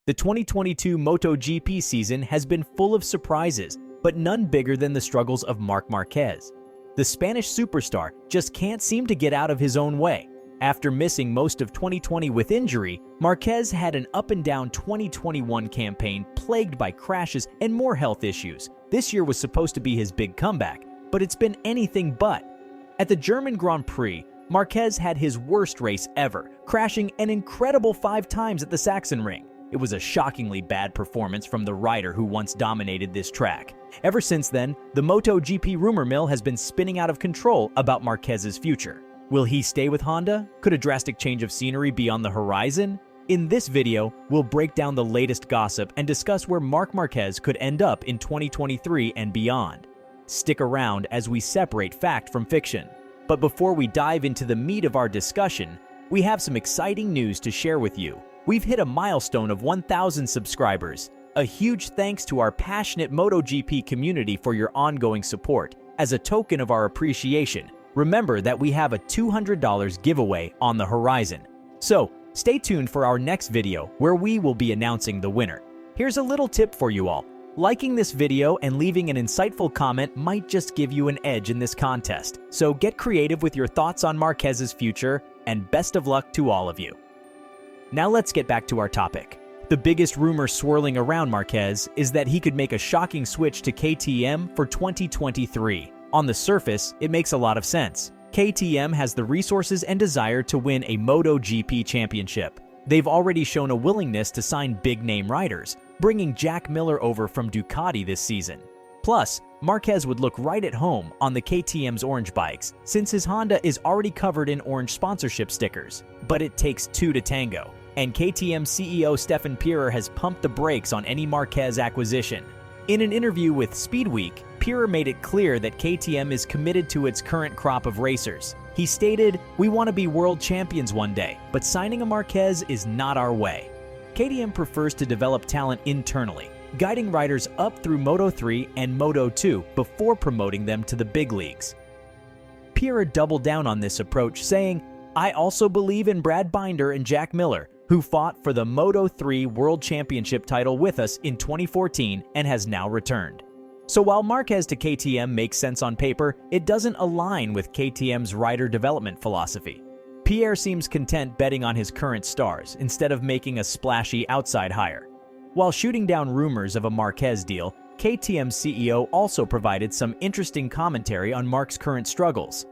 The 2022 MotoGP season has been full of surprises, but none bigger than the struggles of Marc Marquez. The Spanish superstar just can't seem to get out of his own way. After missing most of 2020 with injury, Marquez had an up-and-down 2021 campaign plagued by crashes and more health issues. This year was supposed to be his big comeback, but it's been anything but. At the German Grand Prix, Marquez had his worst race ever, crashing an incredible 5 times at the Sachsenring. It was a shockingly bad performance from the rider who once dominated this track. Ever since then, the MotoGP rumor mill has been spinning out of control about Marquez's future. Will he stay with Honda? Could a drastic change of scenery be on the horizon? In this video, we'll break down the latest gossip and discuss where Marc Marquez could end up in 2023 and beyond. Stick around as we separate fact from fiction. But before we dive into the meat of our discussion, we have some exciting news to share with you. We've hit a milestone of 1,000 subscribers. A huge thanks to our passionate MotoGP community for your ongoing support. As a token of our appreciation, remember that we have a $200 giveaway on the horizon. So, stay tuned for our next video where we will be announcing the winner. Here's a little tip for you all. Liking this video and leaving an insightful comment might just give you an edge in this contest. So get creative with your thoughts on Marquez's future, and best of luck to all of you. Now let's get back to our topic. The biggest rumor swirling around Marquez is that he could make a shocking switch to KTM for 2023. On the surface, it makes a lot of sense. KTM has the resources and desire to win a MotoGP championship. They've already shown a willingness to sign big-name riders, bringing Jack Miller over from Ducati this season. Plus, Marquez would look right at home on the KTM's orange bikes, since his Honda is already covered in orange sponsorship stickers. But it takes two to tango, and KTM CEO Stefan Pierer has pumped the brakes on any Marquez acquisition. In an interview with Speedweek, Pierer made it clear that KTM is committed to its current crop of racers. He stated, "We want to be world champions one day, but signing a Marquez is not our way." KTM prefers to develop talent internally, guiding riders up through Moto3 and Moto2 before promoting them to the big leagues. Pierer doubled down on this approach, saying, "I also believe in Brad Binder and Jack Miller, who fought for the Moto3 World Championship title with us in 2014 and has now returned." So while Marquez to KTM makes sense on paper, it doesn't align with KTM's rider development philosophy. Pierre seems content betting on his current stars instead of making a splashy outside hire. While shooting down rumors of a Marquez deal, KTM CEO also provided some interesting commentary on Marc's current struggles.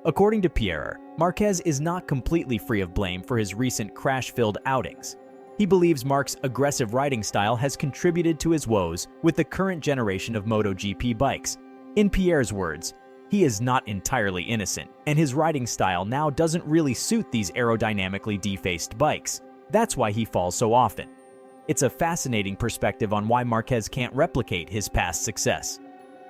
According to Pierre, Marquez is not completely free of blame for his recent crash-filled outings. He believes Marc's aggressive riding style has contributed to his woes with the current generation of MotoGP bikes. In Pierre's words, he is not entirely innocent, and his riding style now doesn't really suit these aerodynamically defaced bikes. That's why he falls so often. It's a fascinating perspective on why Marquez can't replicate his past success.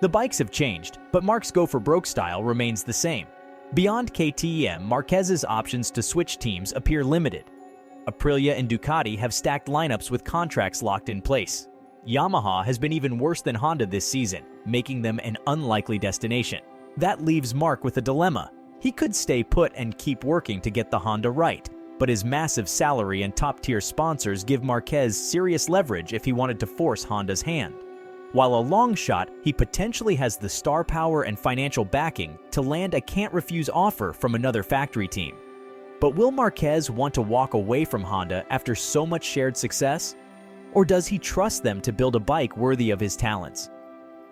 The bikes have changed, but Marc's go-for-broke style remains the same. Beyond KTM, Marquez's options to switch teams appear limited. Aprilia and Ducati have stacked lineups with contracts locked in place. Yamaha has been even worse than Honda this season, making them an unlikely destination. That leaves Marc with a dilemma. He could stay put and keep working to get the Honda right, but his massive salary and top-tier sponsors give Marquez serious leverage if he wanted to force Honda's hand. While a long shot, he potentially has the star power and financial backing to land a can't-refuse offer from another factory team. But will Marquez want to walk away from Honda after so much shared success? Or does he trust them to build a bike worthy of his talents?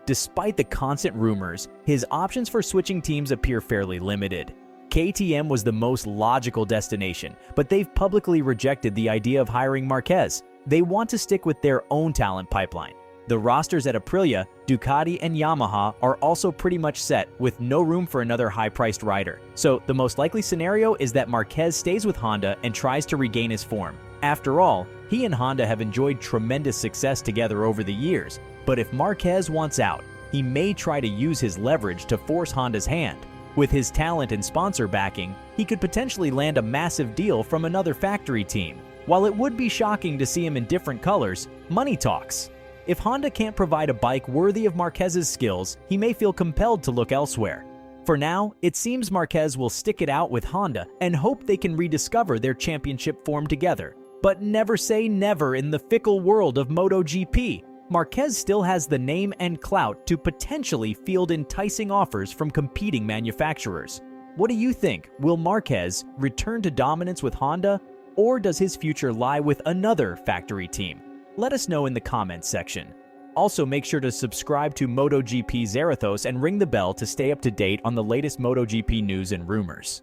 Despite the constant rumors, his options for switching teams appear fairly limited. KTM was the most logical destination, but they've publicly rejected the idea of hiring Marquez. They want to stick with their own talent pipeline. The rosters at Aprilia, Ducati, and Yamaha are also pretty much set, with no room for another high-priced rider. So the most likely scenario is that Marquez stays with Honda and tries to regain his form. After all, he and Honda have enjoyed tremendous success together over the years, but if Marquez wants out, he may try to use his leverage to force Honda's hand. With his talent and sponsor backing, he could potentially land a massive deal from another factory team. While it would be shocking to see him in different colors, money talks. If Honda can't provide a bike worthy of Marquez's skills, he may feel compelled to look elsewhere. For now, it seems Marquez will stick it out with Honda and hope they can rediscover their championship form together. But never say never in the fickle world of MotoGP. Marquez still has the name and clout to potentially field enticing offers from competing manufacturers. What do you think? Will Marquez return to dominance with Honda, or does his future lie with another factory team? Let us know in the comments section. Also, make sure to subscribe to MotoGP Zarathos and ring the bell to stay up to date on the latest MotoGP news and rumors.